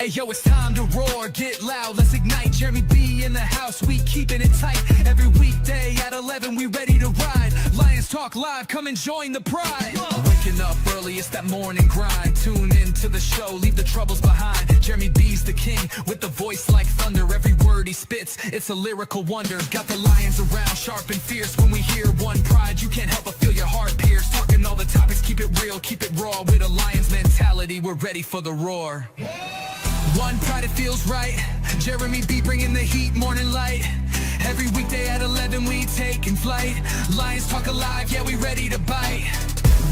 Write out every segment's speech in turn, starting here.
Hey yo, it's time to roar, get loud, let's ignite. Jeremy B in the house, we keeping it tight. Every weekday at 11, we ready to ride. Lions Talk Live, come and join the pride. Waking up early, it's that morning grind. Tune in to the show, leave the troubles behind. Jeremy B's the king, with the voice like thunder. Every word he spits, it's a lyrical wonder. Got the lions around, sharp and fierce. When we hear one pride, you can't help but feel your heart pierce. Talking all the topics, keep it real, keep it raw. With a lion's mentality, we're ready for the roar. One pride, it feels right. Jeremy B bringing the heat, morning light. Every weekday at 11 we taking flight. Lions Talk Alive, yeah, we ready to bite.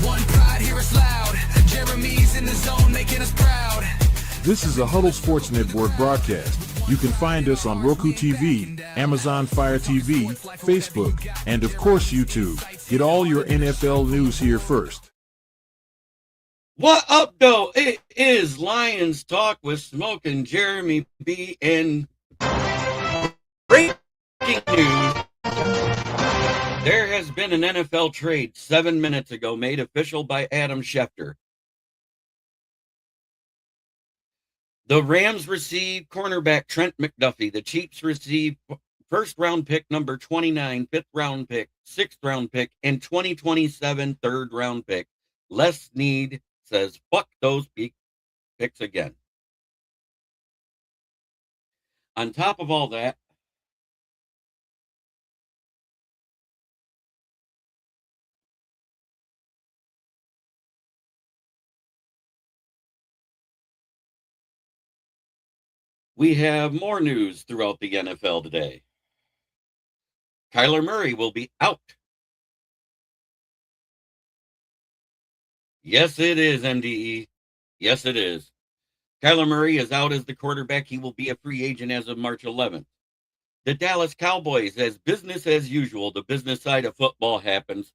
One pride, hear us loud. Jeremy's in the zone, making us proud. This is a Huddle Sports Network broadcast. You can find us on Roku TV, Amazon Fire TV, Facebook, and of course YouTube. Get all your NFL news here first. What up, though? It is Lions Talk with Smoke and Jeremy B. And breaking news. There has been an NFL trade 7 minutes ago made official by Adam Schefter. The Rams receive cornerback Trent McDuffie. The Chiefs receive first-round pick number 29, fifth-round pick, sixth-round pick, and 2027 third-round pick. Les Snead says, fuck those picks again. On top of all that, we have more news throughout the NFL today. Kyler Murray will be out. Yes, it is, MDE. Yes, it is. Kyler Murray is out as the quarterback. He will be a free agent as of March 11th. The Dallas Cowboys, as business as usual, the business side of football happens.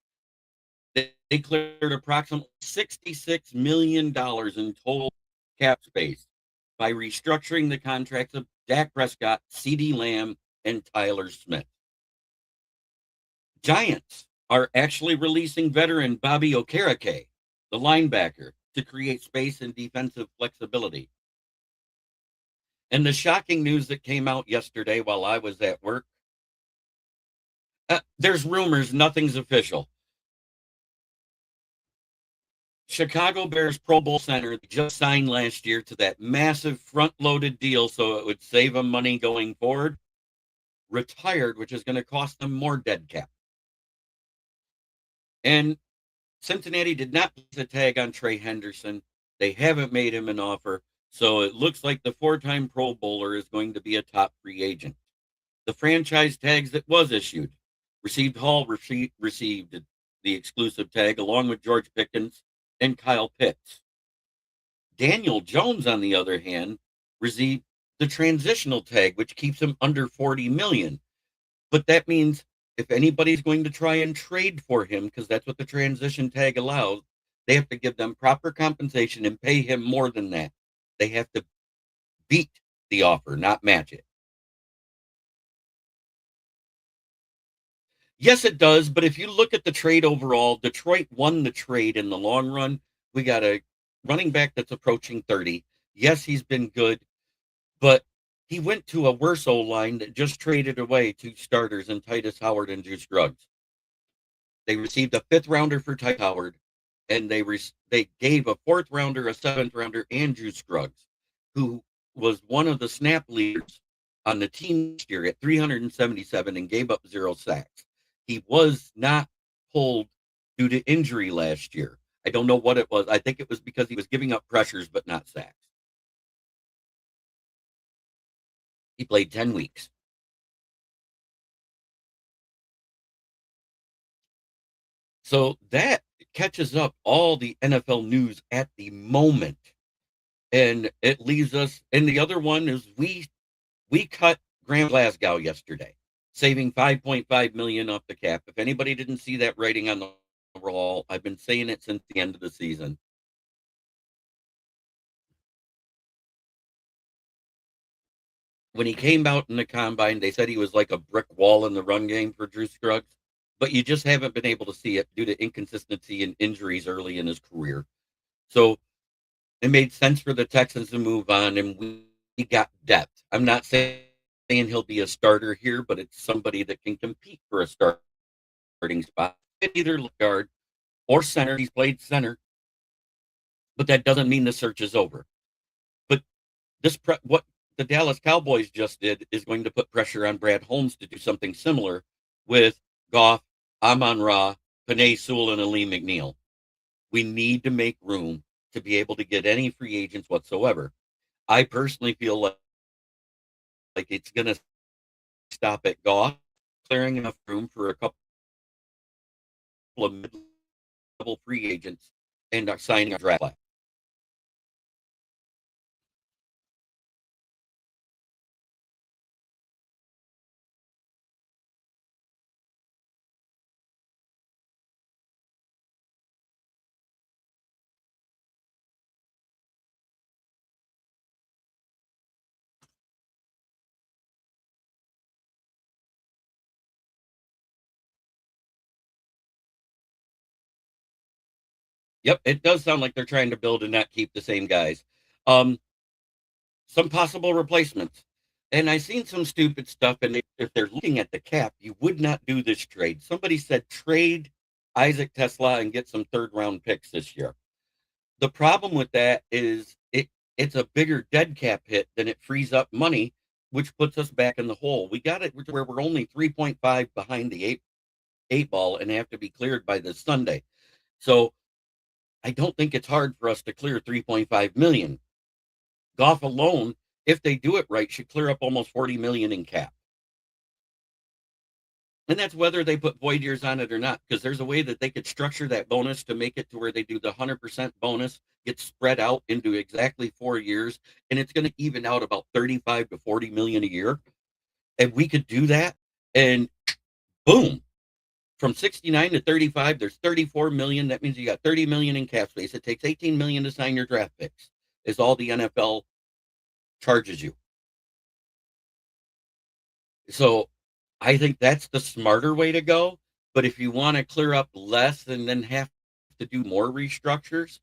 They cleared approximately $66 million in total cap space by restructuring the contracts of Dak Prescott, CeeDee Lamb, and Tyler Smith. Giants are actually releasing veteran Bobby Okereke, the linebacker, to create space and defensive flexibility. And the shocking news that came out yesterday while I was at work, there's rumors, nothing's official. Chicago Bears Pro Bowl center just signed last year to that massive front-loaded deal so it would save them money going forward, retired, which is going to cost them more dead cap. And Cincinnati did not place a tag on Trey Henderson. They haven't made him an offer, so it looks like the four-time Pro Bowler is going to be a top free agent. The franchise tags that was issued, Received Hall received the exclusive tag along with George Pickens and Kyle Pitts. Daniel Jones, on the other hand, received the transitional tag, which keeps him under $40 million. But that means if anybody's going to try and trade for him, because that's what the transition tag allows, they have to give them proper compensation and pay him more than that. They have to beat the offer, not match it. Yes, it does. But if you look at the trade overall, Detroit won the trade in the long run. We got a running back that's approaching 30. Yes, he's been good, but he went to a worse O-line that just traded away two starters in Titus Howard and Juice Scruggs. They received a fifth rounder for Titus Howard, and they gave a fourth rounder, a seventh rounder, and Juice Scruggs, who was one of the snap leaders on the team this year at 377 and gave up 0 sacks. He was not pulled due to injury last year. I don't know what it was. I think it was because he was giving up pressures, but not sacks. He played 10 weeks. So that catches up all the NFL news at the moment. And it leaves us, and the other one is we cut Graham Glasgow yesterday, saving $5.5 million off the cap. If anybody didn't see that writing on the wall, I've been saying it since the end of the season. When he came out in the combine, they said he was like a brick wall in the run game for Drew Scruggs, but you just haven't been able to see it due to inconsistency and injuries early in his career. So it made sense for the Texans to move on, and we got depth. I'm not saying he'll be a starter here, but it's somebody that can compete for a starting spot. Either guard or center. He's played center, but that doesn't mean the search is over. But what the Dallas Cowboys just did is going to put pressure on Brad Holmes to do something similar with Goff, Amon-Ra, Penei Sewell, and Aleem McNeil. We need to make room to be able to get any free agents whatsoever. I personally feel like it's going to stop at Goff, clearing enough room for a couple of mid-level free agents and signing a draft class. Yep, it does sound like they're trying to build and not keep the same guys. Um, some possible replacements. And I've seen some stupid stuff, and if they're looking at the cap, you would not do this trade. Somebody said trade Isaac Tesla and get some third-round picks this year. The problem with that is it's a bigger dead cap hit than it frees up money, which puts us back in the hole. We got it where we're only 3.5 behind the eight ball and have to be cleared by this Sunday. So I don't think it's hard for us to clear 3.5 million. Goff alone, if they do it right, should clear up almost 40 million in cap. And that's whether they put void years on it or not, because there's a way that they could structure that bonus to make it to where they do the 100% bonus, get spread out into exactly 4 years, and it's going to even out about 35 to 40 million a year. And we could do that, and boom, from 69 to 35, there's 34 million. That means you got 30 million in cap space. It takes 18 million to sign your draft picks, is all the NFL charges you. So I think that's the smarter way to go. But if you want to clear up less and then have to do more restructures,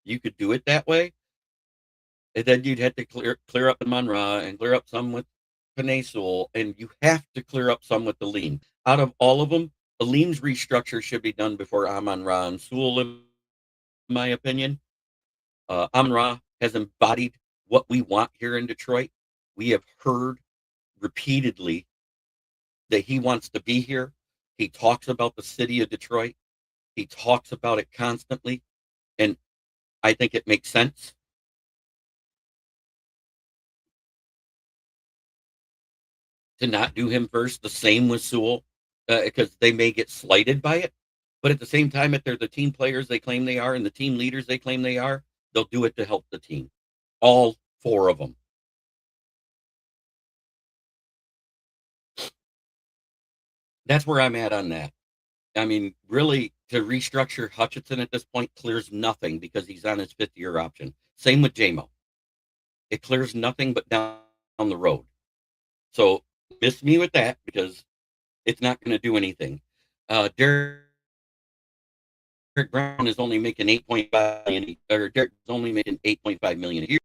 you could do it that way. And then you'd have to clear up Amon-Ra and clear up some with Penei Sewell, and you have to clear up some with Aleem. Out of all of them, Aleem's restructure should be done before Amon-Ra and Sewell, in my opinion. Amon-Ra has embodied what we want here in Detroit. We have heard repeatedly that he wants to be here. He talks about the city of Detroit. He talks about it constantly, and I think it makes sense. To not do him first. The same with Sewell, because they may get slighted by it. But at the same time, if they're the team players they claim they are and the team leaders they claim they are, they'll do it to help the team. All four of them. That's where I'm at on that. I mean, really, to restructure Hutchinson at this point clears nothing because he's on his 5th-year option. Same with JMO. It clears nothing but down the road. So miss me with that because it's not going to do anything. Derek Brown is only making 8.5 million, or Derek is only making 8.5 million a year.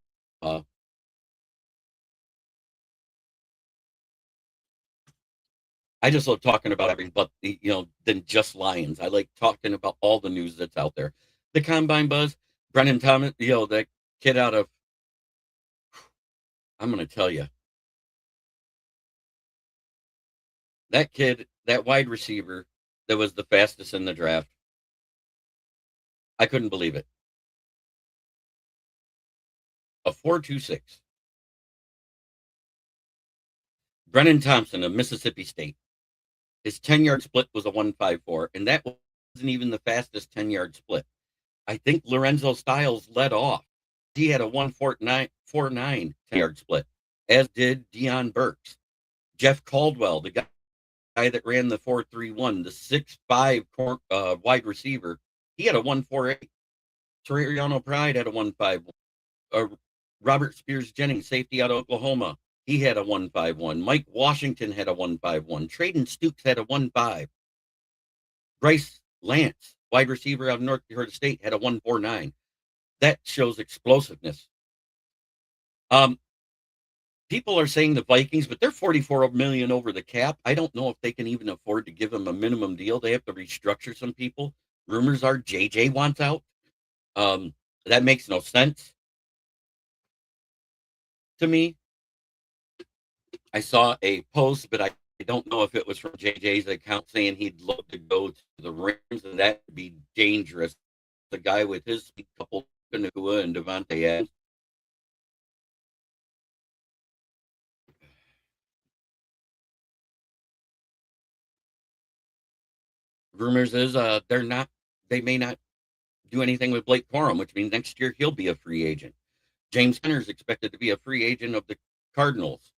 I just love talking about everything, but than just Lions. I like talking about all the news that's out there. The combine buzz, Brennan Thomas, that kid out of. I'm going to tell you, that kid, that wide receiver, that was the fastest in the draft. I couldn't believe it. A 4.26. Brennan Thompson of Mississippi State. His 10-yard split was a 1.54, and that wasn't even the fastest 10-yard split. I think Lorenzo Styles led off. He had a 1.49 10-yard split, as did Deion Burks. Jeff Caldwell, the guy that ran the 4.31, the 6'5" wide receiver, he had a 1.48. Terriano Pride had a 1.51. Robert Spears Jennings, safety out of Oklahoma, he had a 1.51. Mike Washington had a 1.51. Traden Stukes had a 1.5. Bryce Lance, wide receiver out of North Dakota State, had a 1.49. that shows explosiveness. People are saying the Vikings, but they're 44 million over the cap. I don't know if they can even afford to give him a minimum deal. They have to restructure some people. Rumors are JJ wants out. That makes no sense to me. I saw a post, but I don't know if it was from JJ's account saying he'd love to go to the Rams, and that would be dangerous. The guy with his couple, Kanua and Devontae Adams. Rumors is they may not do anything with Blake Corum, which means next year he'll be a free agent. James Conner is expected to be a free agent of the Cardinals.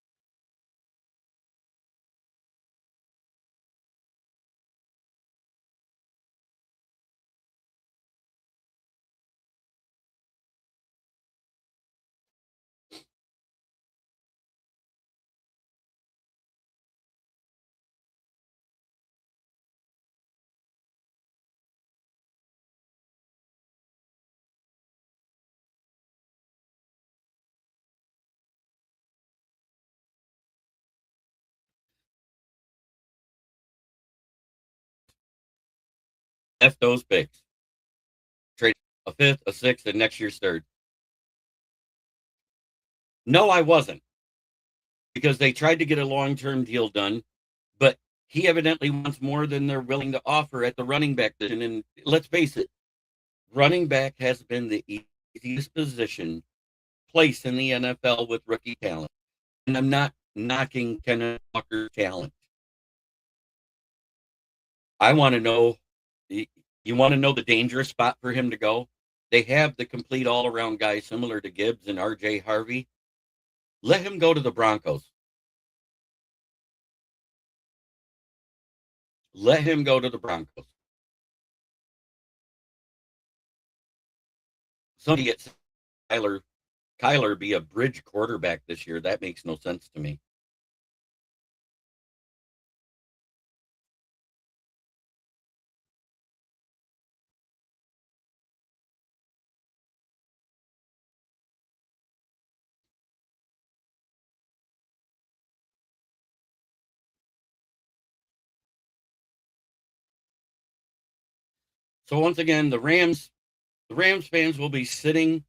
F those picks. Trade a fifth, a sixth, and next year's third. No, I wasn't, because they tried to get a long-term deal done, but he evidently wants more than they're willing to offer at the running back position. And let's face it, running back has been the easiest position place in the NFL with rookie talent. And I'm not knocking Kenneth Walker's talent. I want to know, you want to know the dangerous spot for him to go? They have the complete all-around guy similar to Gibbs and R.J. Harvey. Let him go to the Broncos. Let him go to the Broncos. Somebody gets Kyler be a bridge quarterback this year. That makes no sense to me. So once again, the Rams fans will be sitting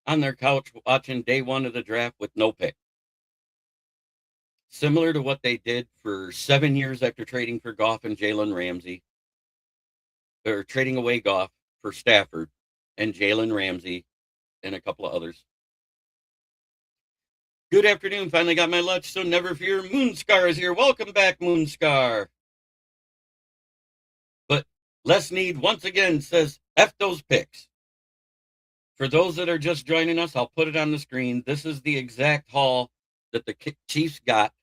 on their couch watching day one of the draft with no pick. Similar to what they did for 7 years after trading for Goff and Jalen Ramsey, or trading away Goff for Stafford and Jalen Ramsey and a couple of others. Good afternoon. Finally got my lunch, so never fear. Moonscar is here. Welcome back, Moonscar. But Les Need once again says, F those picks. For those that are just joining us, I'll put it on the screen. This is the exact haul that the Chiefs got.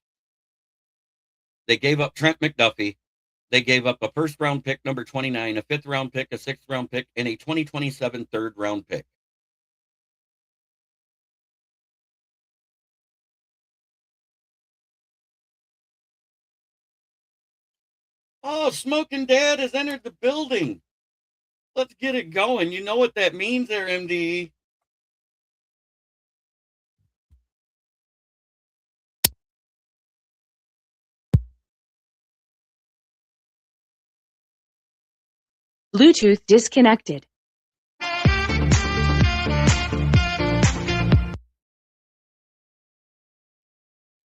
They gave up Trent McDuffie. They gave up a first-round pick, number 29, a fifth-round pick, a sixth-round pick, and a 2027 third-round pick. Oh, Smoking Dad has entered the building. Let's get it going. You know what that means there, MD. Bluetooth disconnected.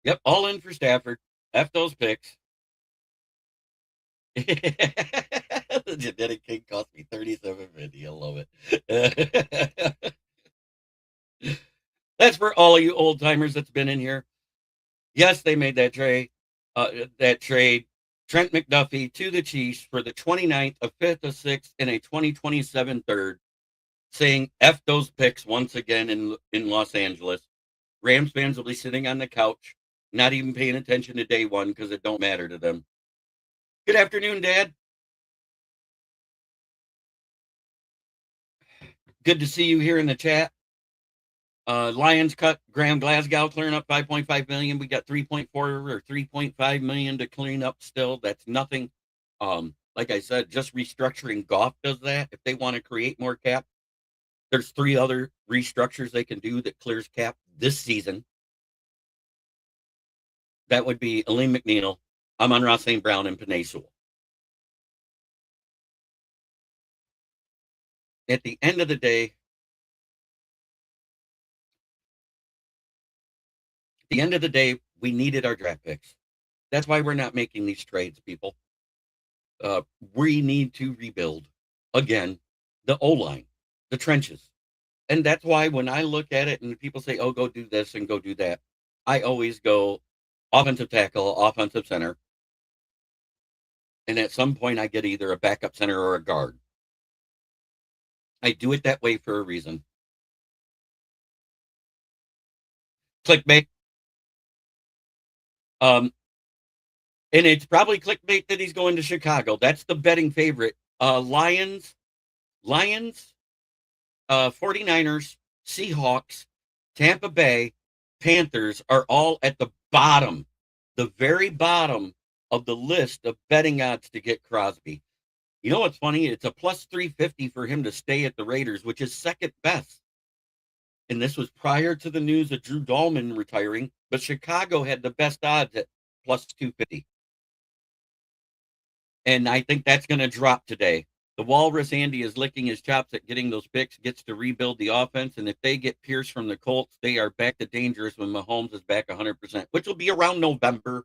Yep, all in for Stafford. F those picks. The genetic king cost me $37.50. I love it. That's for all of you old timers that's been in here. Yes, they made that trade. Trent McDuffie to the Chiefs for the 29th, a fifth, a sixth, and a 2027 third, saying F those picks once again in Los Angeles. Rams fans will be sitting on the couch, not even paying attention to day one because it don't matter to them. Good afternoon, Dad. Good to see you here in the chat. Lions cut Graham Glasgow, clearing up $5.5 million. We got 3.4 or 3.5 million to clean up still. That's nothing. Like I said, just restructuring Goff does that. If they want to create more cap, There's 3 other restructures they can do that clears cap this season. That would be Elaine McNeil, Amon-Ra St. Brown, and Panay Sewell. At the end of the day, we needed our draft picks. That's why we're not making these trades, people. We need to rebuild, again, the O-line, the trenches. And that's why when I look at it and people say, oh, go do this and go do that, I always go offensive tackle, offensive center. And at some point, I get either a backup center or a guard. I do it that way for a reason. Clickbait. And it's probably clickbait that he's going to Chicago. That's the betting favorite. Lions, 49ers, Seahawks, Tampa Bay, Panthers are all at the bottom, the very bottom of the list of betting odds to get Crosby. You know what's funny? It's a plus 350 for him to stay at the Raiders, which is second best. And this was prior to the news of Drew Dahlman retiring, but Chicago had the best odds at plus 250. And I think that's going to drop today. The Walrus Andy is licking his chops at getting those picks, gets to rebuild the offense. And if they get Pierce from the Colts, they are back to dangerous when Mahomes is back 100%, which will be around November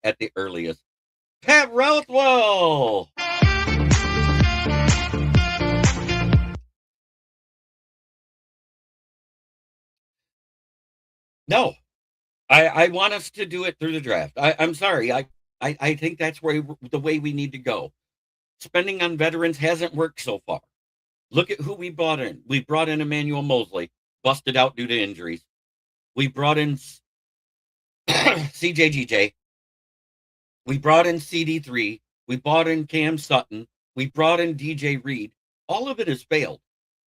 at the earliest. Pat Rothwell. No, I want us to do it through the draft. I'm sorry. I think that's the way we need to go. Spending on veterans hasn't worked so far. Look at who we brought in. We brought in Emmanuel Mosley, busted out due to injuries. We brought in CJGJ. We brought in CD3. We brought in Cam Sutton. We brought in DJ Reed. All of it has failed.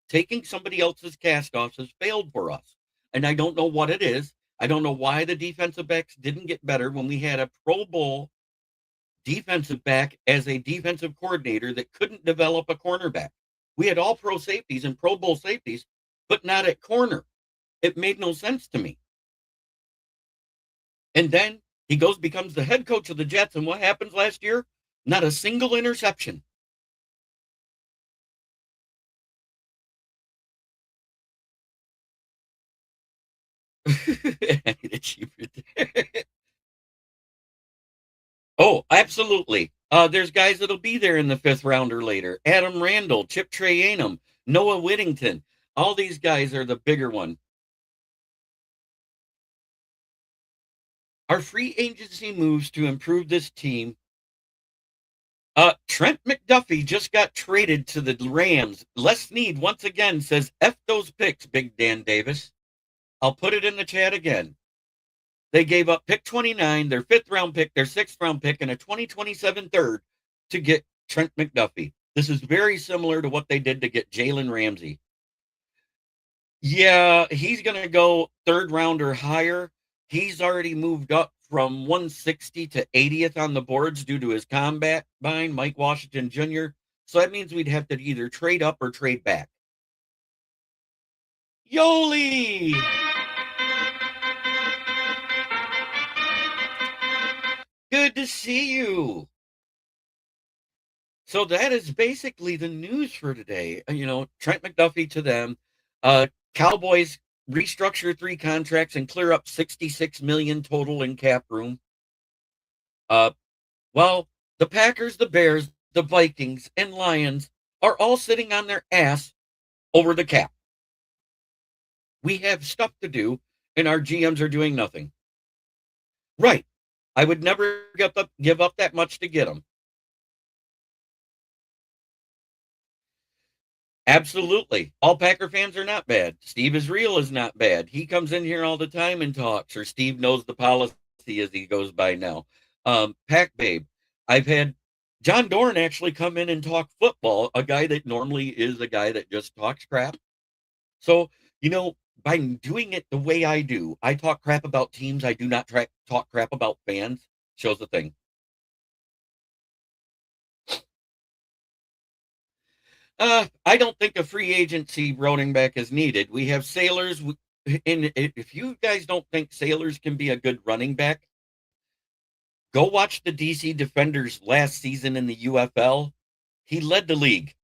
Taking somebody else's cast-offs has failed for us. And I don't know what it is. I don't know why the defensive backs didn't get better when we had a Pro Bowl defensive back as a defensive coordinator that couldn't develop a cornerback. We had all pro safeties and Pro Bowl safeties, but not at corner. It made no sense to me. And then he becomes the head coach of the Jets. And what happens last year? Not a single interception. Oh, absolutely. There's guys that'll be there in the 5th round or later. Adam Randall, Chip Trayanum, Noah Whittington. All these guys are the bigger one. Our free agency moves to improve this team. Trent McDuffie just got traded to the Rams. Les Snead once again says, F those picks, Big Dan Davis. I'll put it in the chat again. They gave up pick 29, their 5th round pick, their 6th round pick, and a 2027 third to get Trent McDuffie. This is very similar to what they did to get Jalen Ramsey. Yeah, he's going to go 3rd round or higher. He's already moved up from 160 to 80th on the boards due to his combine, Mike Washington Jr. So that means we'd have to either trade up or trade back. Yoli! Good to see you. So that is basically the news for today. Trent McDuffie to them. Cowboys restructure 3 contracts and clear up $66 million total in cap room. Well, the Packers, the Bears, the Vikings, and Lions are all sitting on their ass over the cap. We have stuff to do, and our GMs are doing nothing. Right. I would never give up that much to get them. Absolutely. All Packer fans are not bad. Steve Israel is not bad. He comes in here all the time and talks, or Steve knows the policy as he goes by now. Pack Babe. I've had John Dorn actually come in and talk football, a guy that normally is a guy that just talks crap. So, by doing it the way I do, I talk crap about teams. I do not talk crap about fans. Shows the thing. I don't think a free agency running back is needed. We have Sailors, and if you guys don't think Sailors can be a good running back, go watch the DC Defenders last season in the UFL. He led the league.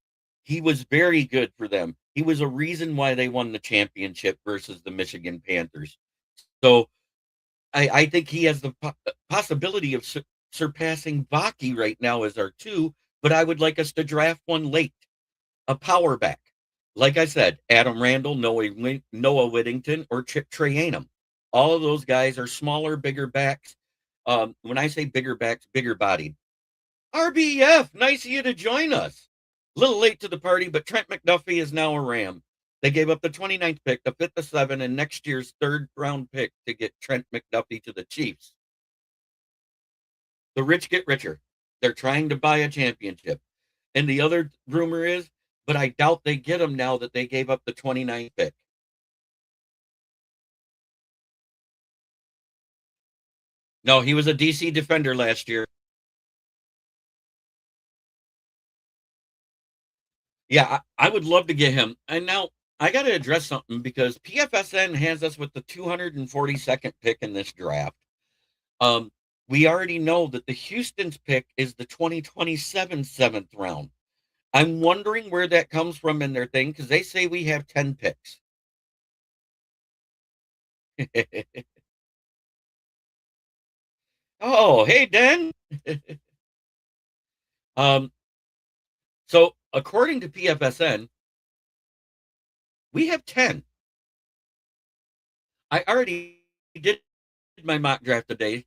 He was very good for them. He was a reason why they won the championship versus the Michigan Panthers. So I think he has the possibility of surpassing Vaki right now as our two, but I would like us to draft one late, a power back. Like I said, Adam Randall, Noah Whittington, or Chip Trayanum. All of those guys are smaller, bigger backs. When I say bigger backs, bigger bodied. RBF, nice of you to join us. A little late to the party, but Trent McDuffie is now a Ram. They gave up the 29th pick, the 5th, the 7th, and next year's third round pick to get Trent McDuffie to the Chiefs. The rich get richer. They're trying to buy a championship. And the other rumor is, but I doubt they get him now that they gave up the 29th pick. No, he was a DC Defender last year. Yeah, I would love to get him. And now I got to address something because PFSN has us with the 242nd pick in this draft. We already know that the Houston's pick is the 2027 seventh round. I'm wondering where that comes from in their thing because they say we have 10 picks. Oh, hey, Dan. um, so according to PFSN, we have 10. I already did my mock draft today.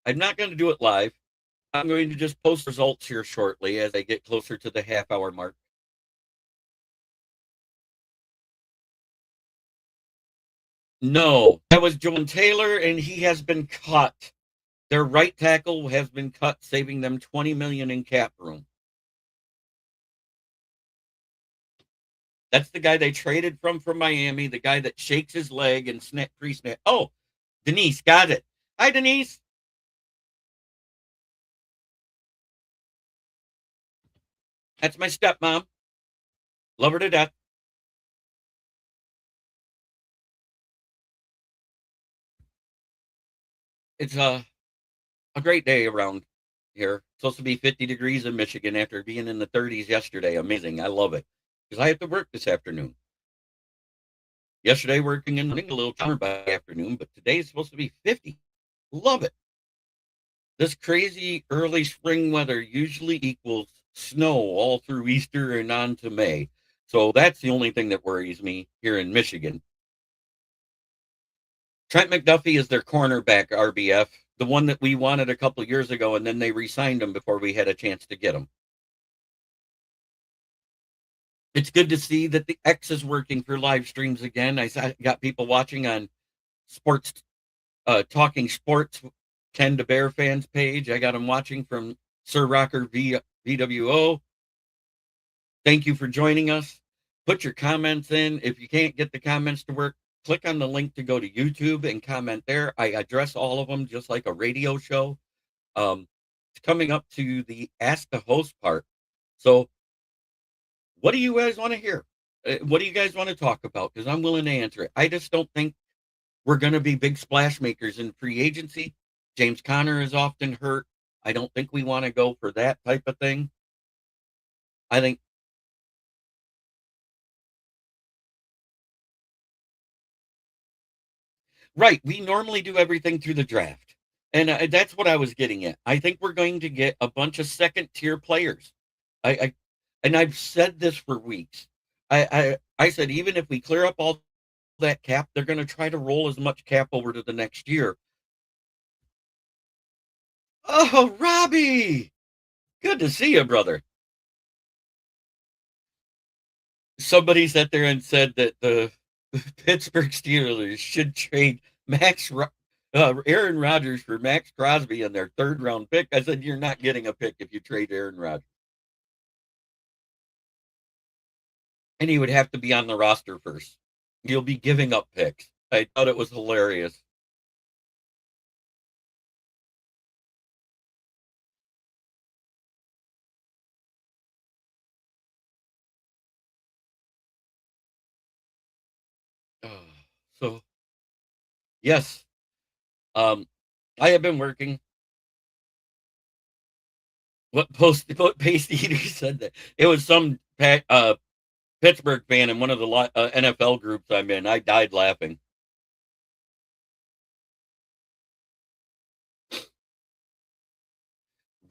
I'm not going to do it live. I'm going to just post results here shortly as I get closer to the half-hour mark. No, that was John Taylor, and he has been cut. Their right tackle has been cut, saving them $20 million in cap room. That's the guy they traded from Miami, the guy that shakes his leg and pre-snap. Oh, Denise, got it. Hi, Denise. That's my stepmom. Love her to death. It's a great day around here. It's supposed to be 50 degrees in Michigan after being in the 30s yesterday. Amazing. I love it because I have to work this afternoon. Yesterday, working in a little calmer by afternoon, but today is supposed to be 50. Love it. This crazy early spring weather usually equals snow all through Easter and on to May. So that's the only thing that worries me here in Michigan. Trent McDuffie is their cornerback, RBF, the one that we wanted a couple of years ago, and then they re-signed him before we had a chance to get him. It's good to see that the X is working for live streams again. I got people watching on sports, talking sports, Ken the Bear fans page. I got them watching from Sir Rocker VWO. Thank you for joining us. Put your comments in. If you can't get the comments to work, click on the link to go to YouTube and comment there. I address all of them just like a radio show. It's coming up to the Ask the Host part. So what do you guys want to hear? What do you guys want to talk about? Because I'm willing to answer it. I just don't think we're going to be big splash makers in free agency. James Conner is often hurt. I don't think we want to go for that type of thing. I think right. We normally do everything through the draft. And that's what I was getting at. I think we're going to get a bunch of second tier players. I and I've said this for weeks. I said even if we clear up all that cap, they're going to try to roll as much cap over to the next year. Oh, Robbie, good to see you, brother. Somebody sat there and said that the Pittsburgh Steelers should trade Aaron Rodgers for Max Crosby in their third round pick. I said, you're not getting a pick if you trade Aaron Rodgers. And he would have to be on the roster first. You'll be giving up picks. I thought it was hilarious. So, yes, I have been working. What Pace Eater said that it was some Pittsburgh fan in one of the NFL groups I'm in. I died laughing.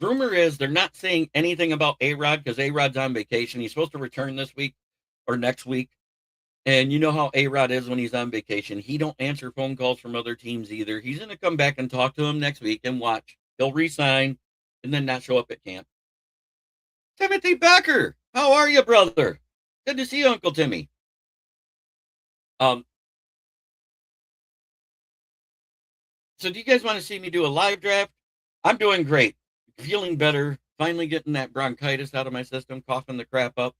Rumor is they're not saying anything about A-Rod because A-Rod's on vacation. He's supposed to return this week or next week. And you know how A-Rod is when he's on vacation. He don't answer phone calls from other teams either. He's going to come back and talk to him next week and watch. He'll resign and then not show up at camp. Timothy Becker, how are you, brother? Good to see you, Uncle Timmy. So do you guys want to see me do a live draft? I'm doing great. Feeling better. Finally getting that bronchitis out of my system, coughing the crap up.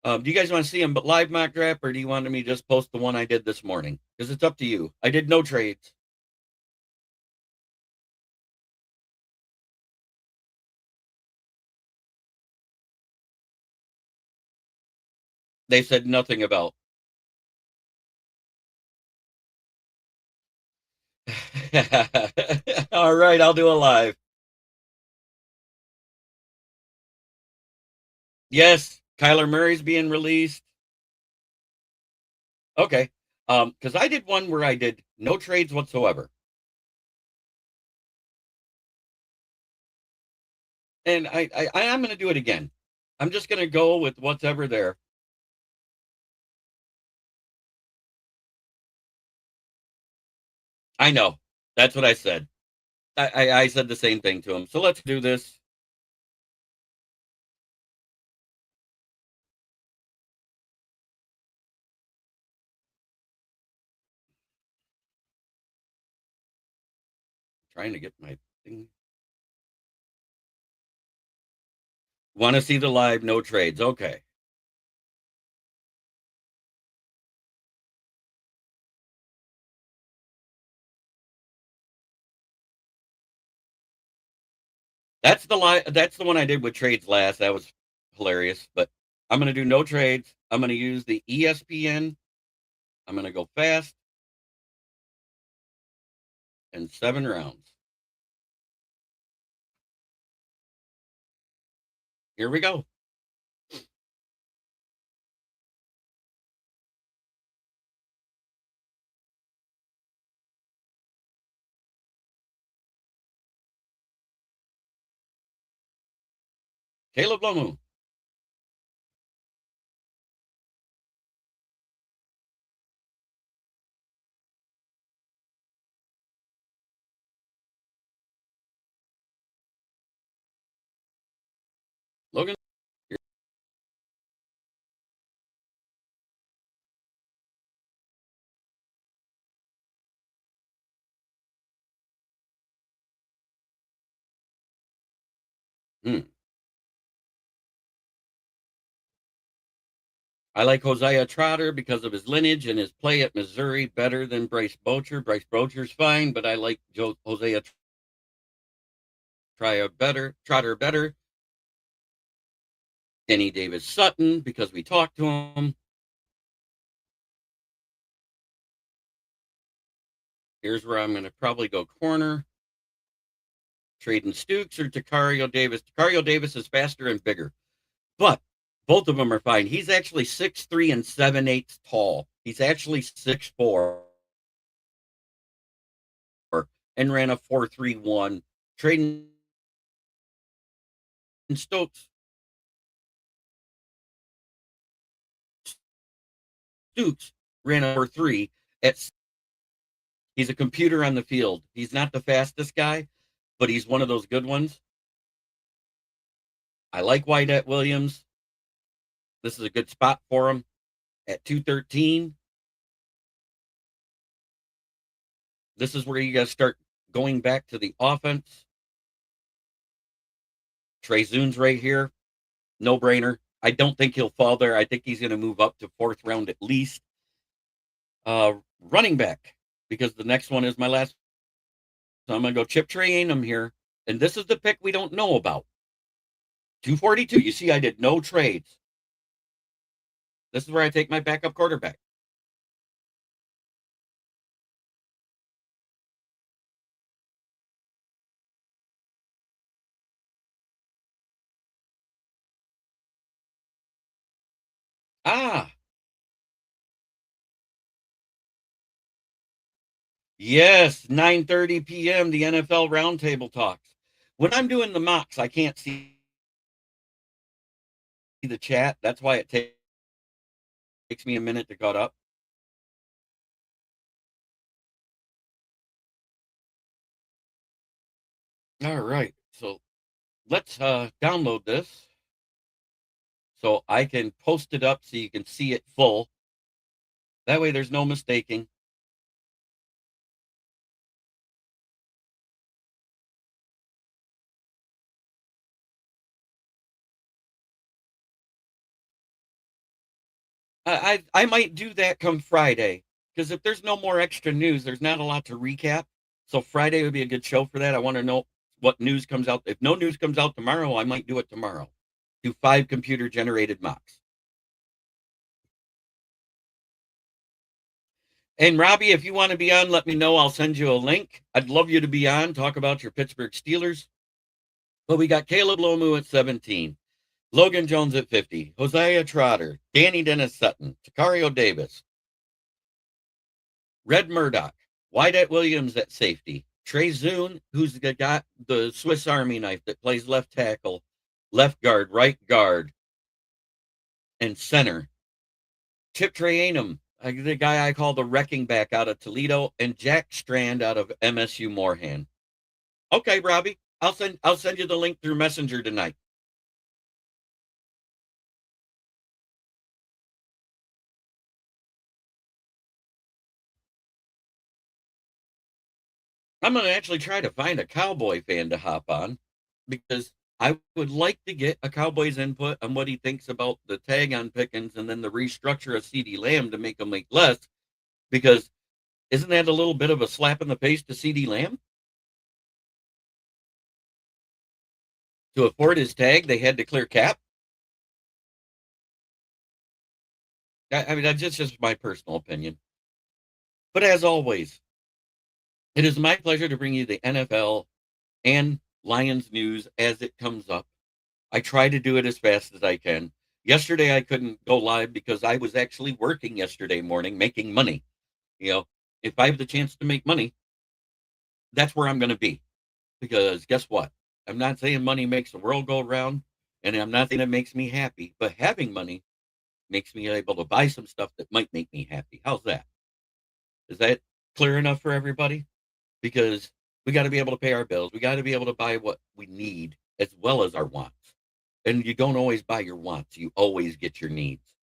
Do you guys want to see him but live mock draft, or do you want me to just post the one I did this morning? Because it's up to you. I did no trades. They said nothing about. All right, I'll do a live. Yes, Kyler Murray's being released. Okay. Because I did one where I did no trades whatsoever. And I'm going to do it again. I'm just going to go with whatever there. I know. That's what I said. I said the same thing to him. So let's do this. Trying to get my thing. Want to see the live no trades? Okay. That's the line. That's the one I did with trades last. That was hilarious. But I'm going to do no trades. I'm going to use the ESPN. I'm going to go fast and 7 rounds. Here we go. Caleb Lomu. Logan. Hmm. I like Hosea Trotter because of his lineage and his play at Missouri better than Bryce Bocher. Bryce Bocher's fine, but I like Hosea Trotter better. Denny Davis Sutton because we talked to him. Here's where I'm going to probably go corner. Trading Stukes or Tacario Davis. Tacario Davis is faster and bigger, but both of them are fine. He's actually 6'3" and 7/8 tall. He's actually 6'4" and ran a 4.31. Trading Stokes. Stukes ran a 4.3 at. He's a computer on the field. He's not the fastest guy, but he's one of those good ones. I like Wyatt Williams. This is a good spot for him at 213. This is where you guys start going back to the offense. Trey Zune's right here. No brainer. I don't think he'll fall there. I think he's going to move up to 4th round at least. Running back, because the next one is my last. So I'm going to go Chip Trayanum here. And this is the pick we don't know about. 242. You see, I did no trades. This is where I take my backup quarterback. Ah, yes, 9:30 p.m. the NFL Roundtable Talks. When I'm doing the mocks, I can't see the chat. That's why it takes me a minute to cut up. All right, so let's download this so I can post it up so you can see it full. That way there's no mistaking. I might do that come Friday, because if there's no more extra news, there's not a lot to recap. So Friday would be a good show for that. I want to know what news comes out. If no news comes out tomorrow, I might do it tomorrow. Do 5 computer generated mocks. And Robbie, if you want to be on, let me know. I'll send you a link. I'd love you to be on, talk about your Pittsburgh Steelers. But we got Caleb Lomu at 17, Logan Jones at 50, Hosea Trotter, Danny Dennis Sutton, Takario Davis, Red Murdoch, Wyatt Williams at safety, Trey Zune, who's got the Swiss Army knife that plays left tackle, left guard, right guard, and center. Chip Trayanum, the guy I call the wrecking back out of Toledo, and Jack Strand out of MSU Moorhan. Okay, Robbie, I'll send you the link through Messenger tonight. I'm going to actually try to find a Cowboy fan to hop on, because I would like to get a Cowboy's input on what he thinks about the tag on Pickens and then the restructure of CeeDee Lamb to make him make less, because isn't that a little bit of a slap in the face to CeeDee Lamb? To afford his tag, they had to clear cap. I mean, that's just my personal opinion. But as always, it is my pleasure to bring you the NFL and Lions news as it comes up. I try to do it as fast as I can. Yesterday, I couldn't go live because I was actually working yesterday morning, making money. You know, if I have the chance to make money, that's where I'm going to be. Because guess what? I'm not saying money makes the world go round, and I'm not saying it makes me happy, but having money makes me able to buy some stuff that might make me happy. How's that? Is that clear enough for everybody? Because we got to be able to pay our bills. We got to be able to buy what we need as well as our wants. And you don't always buy your wants. You always get your needs.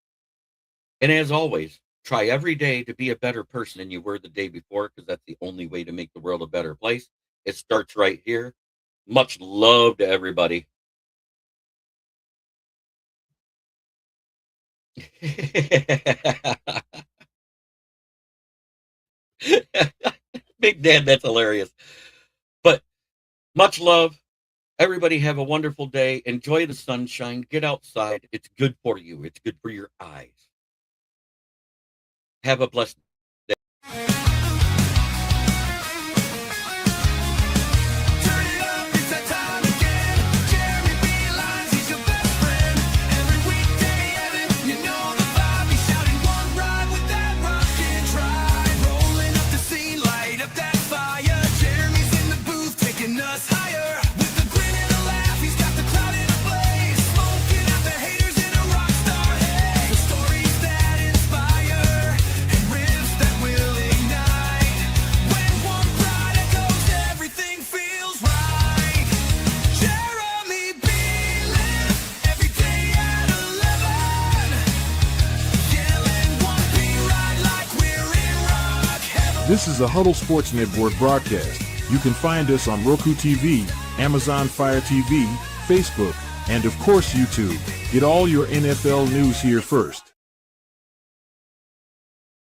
And as always, try every day to be a better person than you were the day before, because that's the only way to make the world a better place. It starts right here. Much love to everybody. Big Dad, that's hilarious. But much love. Everybody have a wonderful day. Enjoy the sunshine. Get outside. It's good for you. It's good for your eyes. Have a blessed day. Turn it up, it's that time again. Jeremy B. Lyons, he's your best friend. Every weekday, Evan, you know the vibe. He's shouting one ride with that rockin' tribe. Rolling up the scene, light up that fire. Jeremy's in the booth, taking us higher. With a grin and a laugh, he's got the crowd in a blaze. Smoking out the haters in a rock star haze. The stories that inspire and riffs that will ignite. When one pride echoes, everything feels right. Jeremy B. live every day at 11. Yelling 1P ride like we're in rock heaven. This is a Huddle Sports Network broadcast. You can find us on Roku TV, Amazon Fire TV, Facebook, and of course YouTube. Get all your NFL news here first.